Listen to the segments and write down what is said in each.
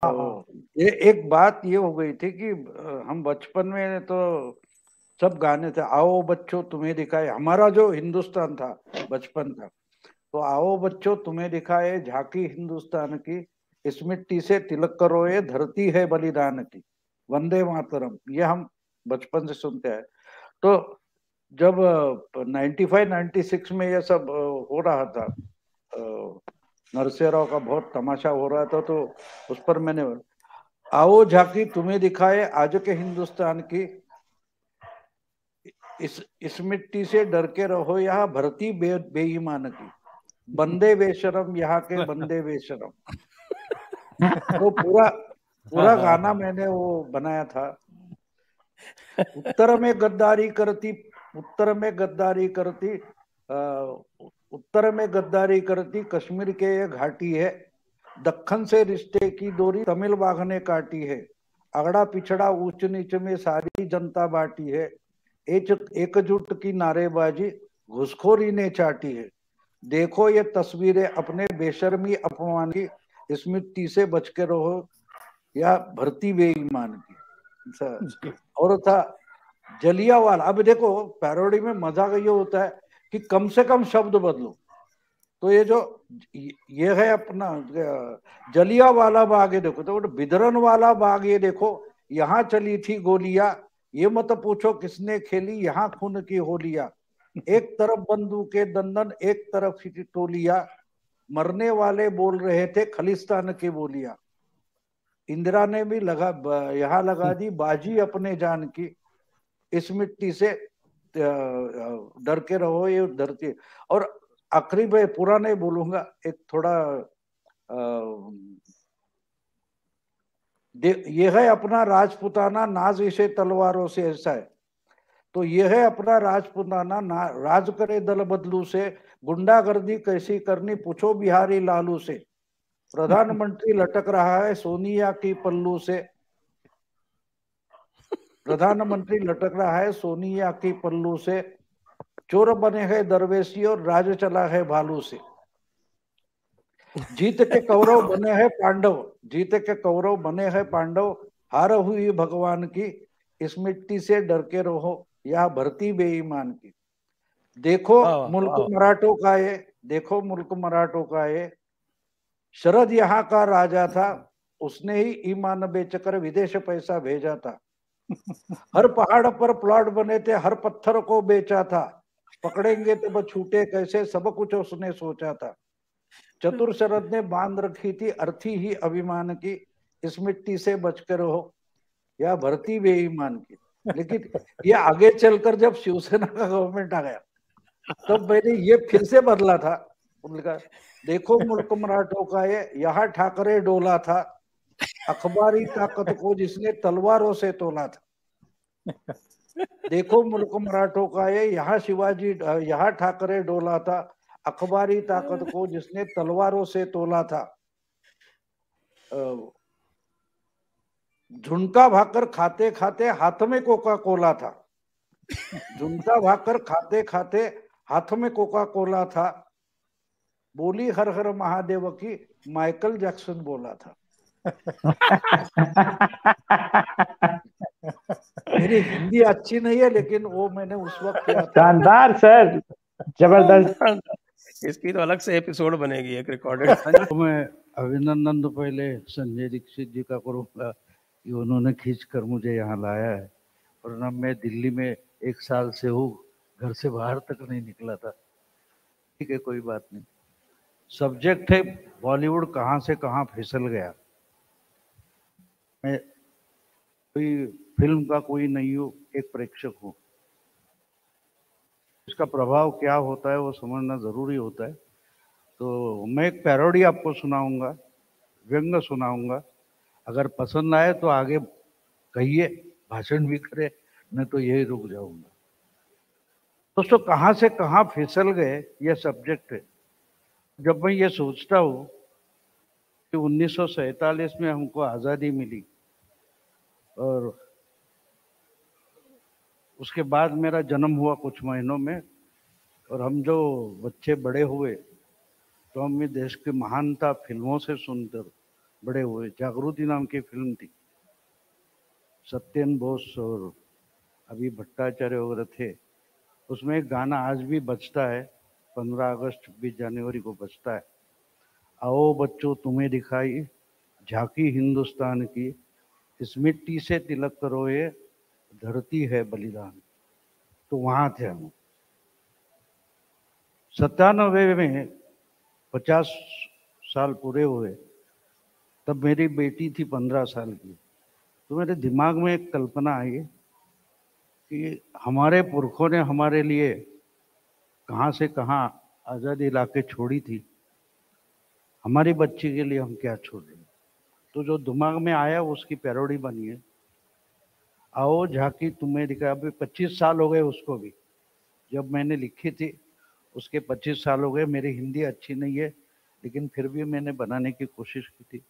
हाँ हाँ। ये एक बात ये हो गई थी कि हम बचपन में तो सब गाने थे, आओ बच्चों तुम्हें दिखाए, हमारा जो हिंदुस्तान था बचपन का, तो आओ बच्चों तुम्हें दिखाए झांकी हिंदुस्तान की, इस मिट्टी से तिलक करो ये धरती है बलिदान की, वंदे मातरम, ये हम बचपन से सुनते हैं। तो जब 95-96 में ये सब हो रहा था, नरसिंह राव का बहुत तमाशा हो रहा था, तो उस पर मैंने आओ झांकी तुम्हें दिखाए आज के हिंदुस्तान की, इस मिट्टी से डर के रहो यहाँ भरती बेईमान की, बंदे बेशरम यहाँ के बंदे बेशरम। तो पूरा पूरा गाना मैंने वो बनाया था। उत्तर में गद्दारी करती, उत्तर में गद्दारी करती, उत्तर में गद्दारी करती कश्मीर के ये घाटी है, दक्खन से रिश्ते की डोरी तमिल बाघ ने काटी है, अगड़ा पिछड़ा ऊंच नीच में सारी जनता बाटी है, एकजुट की नारेबाजी घुसखोरी ने चाटी है, देखो ये तस्वीरें अपने बेशर्मी अपमान की, इस मिट्टी से बच के रहो या भरती बेईमान की। और था जलियावाला। अब देखो पैरोडी में मजा ये होता है कि कम से कम शब्द बदलो। तो ये जो ये है अपना जलियावाला बाग, ये देखो, तो बिदरन वाला बाग ये देखो, यहाँ चली थी गोलियां, ये मत पूछो किसने खेली यहाँ खून की होलियां, एक तरफ बंदूकें दंदन एक तरफ टोलियां, मरने वाले बोल रहे थे खालिस्तान की बोलियां, इंदिरा ने भी यहाँ लगा दी बाजी अपने जान की, इस मिट्टी से डर के रहो ये धरती। और आखिरी में पूरा नहीं बोलूंगा, एक थोड़ा ये है अपना राजपुताना नाज इसे तलवारों से ऐसा है, तो ये है अपना राजपुताना राज करे दल बदलू से, गुंडागर्दी कैसी करनी पूछो बिहारी लालू से, प्रधानमंत्री लटक रहा है सोनिया की पल्लू से, प्रधानमंत्री लटक रहा है सोनिया की पल्लू से, चोर बने हैं दरवेशी और राज चला है भालू से, जीत के कौरव बने हैं पांडव, जीत के कौरव बने हैं पांडव, हार हुई भगवान की, इस मिट्टी से डर के रहो या भरती बेईमान की, देखो मुल्क मराठों का ये, देखो मुल्क मराठों का ये, शरद यहाँ का राजा था, उसने ही ईमान बेचकर विदेश पैसा भेजा था, हर पहाड़ पर प्लॉट बने थे हर पत्थर को बेचा था, पकड़ेंगे तो वो छूटे कैसे सब कुछ उसने सोचा था, चतुर शरद ने बांध रखी थी अर्थी ही अभिमान की, इस मिट्टी से बचकर हो या भरती बेईमान की। लेकिन ये आगे चलकर जब शिवसेना का गवर्नमेंट आ गया तब मैंने ये फिर से बदला था, उनका देखो मुल्क मराठों का ये, यहाँ ठाकरे डोला था, अखबारी ताकत को जिसने तलवारों से तोला था, देखो मुल्क मराठों का ये, यहाँ शिवाजी यहाँ ठाकरे डोला था, अखबारी ताकत को जिसने तलवारों से तोला था, झुनका भाकर खाते खाते हाथ में कोका कोला था, झुनका भाकर खाते खाते हाथ में कोका कोला था, बोली हर हर महादेव की माइकल जैक्सन बोला था। मेरी हिंदी अच्छी नहीं है लेकिन वो मैंने उस वक्त किया था। शानदार सर, जबरदस्त। इसकी तो अलग से एपिसोड बनेगी एक रिकॉर्डेड। तो मैं अभिनंदन तो पहले संजय दीक्षित जी का करूंगा कि उन्होंने खींचकर मुझे यहाँ लाया है, वरना मैं दिल्ली में 1 साल से हूँ, घर से बाहर तक नहीं निकला था। ठीक है, कोई बात नहीं। सब्जेक्ट है बॉलीवुड कहाँ से कहाँ फिसल गया। मैं कोई फिल्म का कोई नहीं हूँ, एक प्रेक्षक हूँ। इसका प्रभाव क्या होता है वो समझना जरूरी होता है। तो मैं एक पैरोडी आपको सुनाऊंगा, व्यंग सुनाऊंगा, अगर पसंद आए तो आगे कहिए, भाषण भी करे, नहीं तो यही रुक जाऊंगा। दोस्तों, कहाँ से कहाँ फिसल गए ये सब्जेक्ट है। जब मैं ये सोचता हूँ कि 1947 में हमको आज़ादी मिली और उसके बाद मेरा जन्म हुआ कुछ महीनों में, और हम जो बच्चे बड़े हुए तो हम ये देश की महानता फिल्मों से सुनते बड़े हुए। जागृति नाम की फिल्म थी, सत्येन बोस और अभी भट्टाचार्य वगैरह थे। उसमें एक गाना आज भी बजता है, 15 अगस्त 26 जनवरी को बजता है, आओ बच्चों तुम्हें दिखाई झांकी हिंदुस्तान की, इस मिट्टी से तिलक करो ये धरती है बलिदान। तो वहां थे हम। 97 में 50 साल पूरे हुए, तब मेरी बेटी थी 15 साल की। तो मेरे दिमाग में एक कल्पना आई कि हमारे पुरखों ने हमारे लिए कहाँ से कहाँ आज़ादी लाके छोड़ी थी, हमारी बच्ची के लिए हम क्या छोड़ रहे हैं। तो जो दिमाग में आया उसकी पैरोडी बनी है, आओ झांकी तुम्हें दिखा। अभी 25 साल हो गए उसको भी, जब मैंने लिखी थी उसके 25 साल हो गए। मेरी हिंदी अच्छी नहीं है लेकिन फिर भी मैंने बनाने की कोशिश की थी।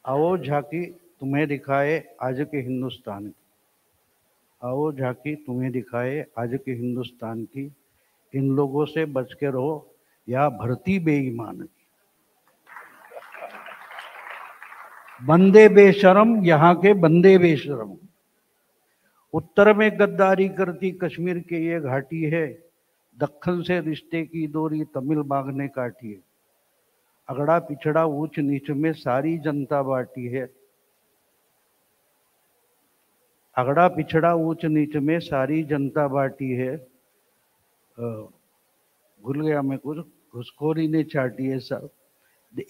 आओ झांकी तुम्हें दिखाए आज के हिंदुस्तान की, आओ झांकी तुम्हें दिखाए आज के हिंदुस्तान की, इन लोगों से बच के रहो या भरती बेईमान की। बंदे बेशरम यहाँ के बंदे बेशरम, उत्तर में गद्दारी करती कश्मीर के ये घाटी है, दक्खन से रिश्ते की डोरी तमिल बाघ ने काटी है। अगड़ा पिछड़ा ऊंच नीच में सारी जनता बाटी है, अगड़ा पिछड़ा ऊंच नीच में सारी जनता बाटी है। भूल गया मैं कुछ, घुसखोरी ने चाटी है सब,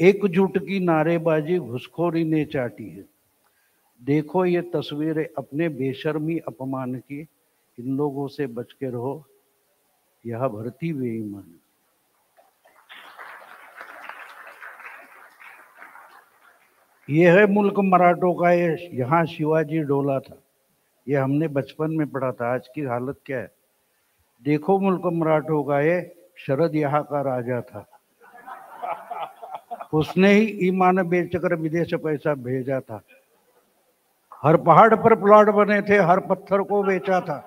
एकजुट की नारेबाजी घुसखोरी ने चाटी है। देखो ये तस्वीरें अपने बेशर्मी अपमान की, इन लोगों से बच के रहो यह भरती बेईमान। ये है मुल्क मराठों का, ये यहाँ शिवाजी डोला था। ये हमने बचपन में पढ़ा था। आज की हालत क्या है? देखो मुल्क मराठों का, ये शरद यहाँ का राजा था, उसने ही ईमान बेचकर विदेश पैसा भेजा था। हर पहाड़ पर प्लॉट बने थे, हर पत्थर को बेचा था,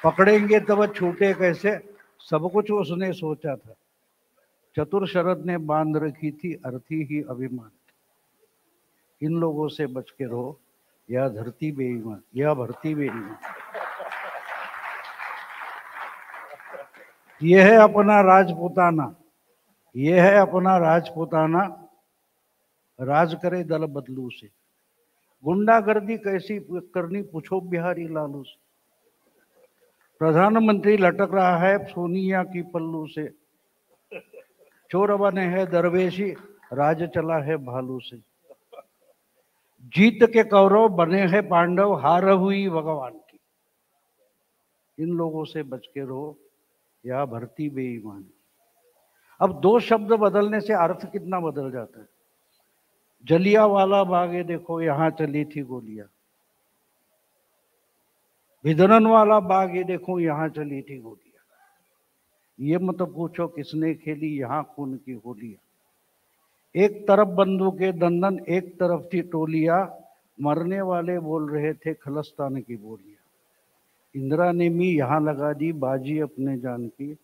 पकड़ेंगे तब छूटे कैसे, सब कुछ उसने सोचा था। चतुर शरद ने बांध रखी थी अर्थी ही अभिमान, इन लोगों से बच के रहो या धरती बेईमान, या भरती बेईमान। यह है अपना राजपुताना, यह है अपना राजपुताना, राज करे दल बदलू से। गुंडागर्दी कैसी करनी पूछो बिहारी लालू से, प्रधानमंत्री लटक रहा है सोनिया की पल्लू से। चोर बने हैं दरवेशी, राज चला है भालू से। जीत के कौरव बने हैं पांडव, हार हुई भगवान की, इन लोगों से बच के रहो या भरती बेईमान। अब दो शब्द बदलने से अर्थ कितना बदल जाता है। जलियांवाला बाग, ये देखो यहां चली थी गोलियां। भिदरनवाला बाग, ये देखो यहां चली थी गोलियां। ये मत पूछो किसने खेली यहां खून की होलियां। एक तरफ बंदूकें दंदन, एक तरफ थी टोलियां, मरने वाले बोल रहे थे खलिस्तान की बोलियां। इंदिरा ने भी यहां लगा दी बाजी अपने जान की,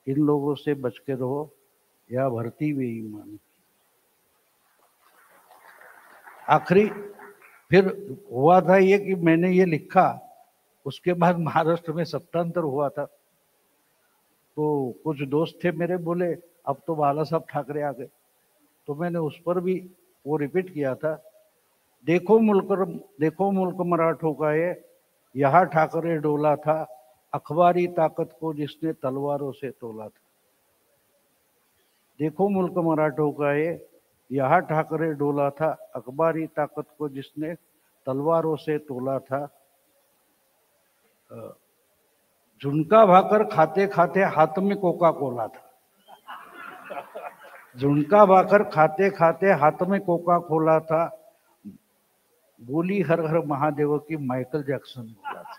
इन लोगों से बच के रहो या भरती बेईमान। आखिरी फिर हुआ था ये कि मैंने ये लिखा, उसके बाद महाराष्ट्र में सत्तांतर हुआ था। तो कुछ दोस्त थे मेरे, बोले अब तो बाला साहब ठाकरे आ गए, तो मैंने उस पर भी वो रिपीट किया था। देखो मुल्क मराठों का, ये यहाँ ठाकरे डोला था, अखबारी ताकत को जिसने तलवारों से तोला था। देखो मुल्क मराठों का, ये यहाँ ठाकरे डोला था, अखबारी ताकत को जिसने तलवारों से तोला था। झुनका भाकर खाते खाते हाथ में कोका कोला था, झुनका भाकर खाते खाते हाथ में कोका कोला था। बोली हर हर महादेव की माइकल जैक्सन बोला था।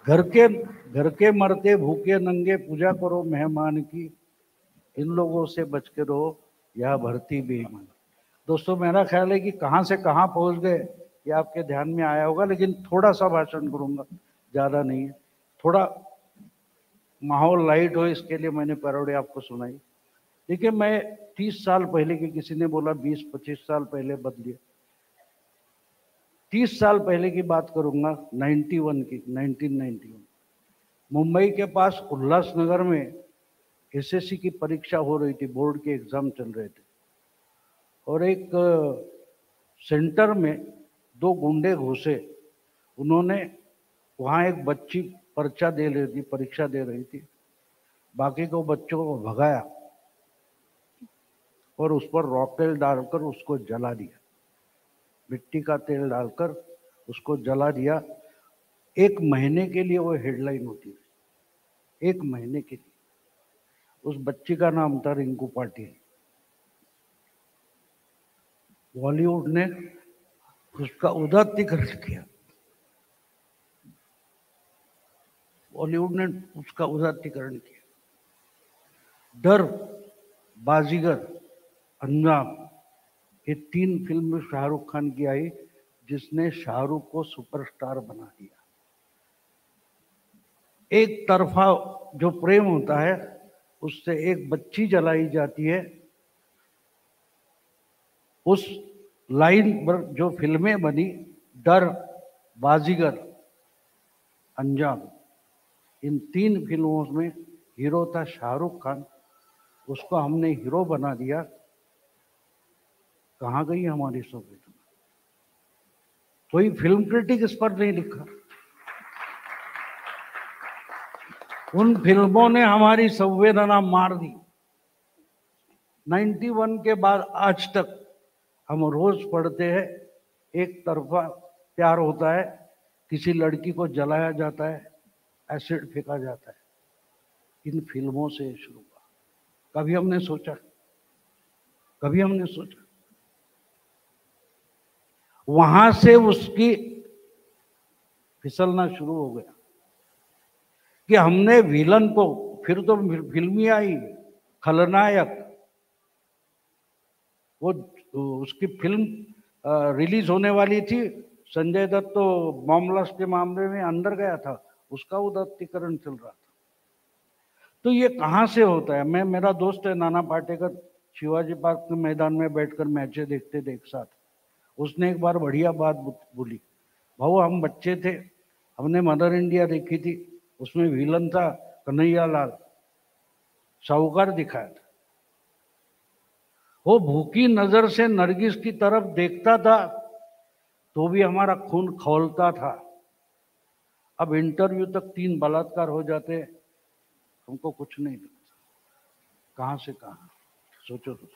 घर के मरते भूखे नंगे, पूजा करो मेहमान की, इन लोगों से बच के रहो या भरती बेईमान। दोस्तों मेरा ख्याल है कि कहां से कहां पहुंच गए ये आपके ध्यान में आया होगा, लेकिन थोड़ा सा भाषण करूंगा, ज्यादा नहीं है। थोड़ा माहौल लाइट हो, इसके लिए मैंने पैरोडी आपको सुनाई। देखिए, मैं 30 साल पहले की, किसी ने बोला 20-25 साल पहले बदलिए, 30 साल पहले की बात करूंगा, 91 की, 1991। मुंबई के पास उल्लासनगर में एसएससी की परीक्षा हो रही थी, बोर्ड के एग्जाम चल रहे थे, और एक सेंटर में 2 गुंडे घुसे। उन्होंने वहाँ एक बच्ची पर्चा दे रही थी, परीक्षा दे रही थी, बाकी को बच्चों को भगाया और उस पर रॉकेल डालकर उसको जला दिया, मिट्टी का तेल डालकर उसको जला दिया। 1 महीने के लिए वो हेडलाइन होती है, 1 महीने के लिए। उस बच्ची का नाम था रिंकू पाटिल। बॉलीवुड ने उसका उदात्तीकरण किया, बॉलीवुड ने उसका उदात्तीकरण किया। डर, बाजीगर, अंजाम, ये 3 फिल्म शाहरुख खान की आई, जिसने शाहरुख को सुपरस्टार बना दिया। एक तरफा जो प्रेम होता है, उससे एक बच्ची जलाई जाती है। उस लाइन पर जो फिल्में बनी, डर, बाजीगर, अंजाम, इन 3 फिल्मों में हीरो था शाहरुख खान, उसको हमने हीरो बना दिया। कहाँ गई हमारी संवेदना? कोई फिल्म क्रिटिक इस पर नहीं लिखा। उन फिल्मों ने हमारी संवेदना मार दी। 91 के बाद आज तक हम रोज पढ़ते हैं, एक तरफा प्यार होता है, किसी लड़की को जलाया जाता है, एसिड फेंका जाता है। इन फिल्मों से शुरू हुआ। कभी हमने सोचा, कभी हमने सोचा? वहां से उसकी फिसलना शुरू हो गया कि हमने विलन को, फिर तो फिल्मी आई खलनायक, वो उसकी फिल्म रिलीज होने वाली थी, संजय दत्त तो बॉम्ब ब्लास्ट के मामले में अंदर गया था, उसका उदात्तीकरण चल रहा था। तो ये कहाँ से होता है? मेरा दोस्त है नाना पाटेकर, शिवाजी पार्क के मैदान में बैठकर मैचें देखते थे एक साथ। उसने एक बार बढ़िया बात बोली, भाऊ हम बच्चे थे, हमने मदर इंडिया देखी थी, उसमें विलन था कन्हैया लाल, साहूकार दिखाया था। वो भूखी नजर से नरगिस की तरफ देखता था तो भी हमारा खून खौलता था। अब इंटरव्यू तक 3 बलात्कार हो जाते, हमको कुछ नहीं लगता। कहाँ से कहाँ, सोचो तो।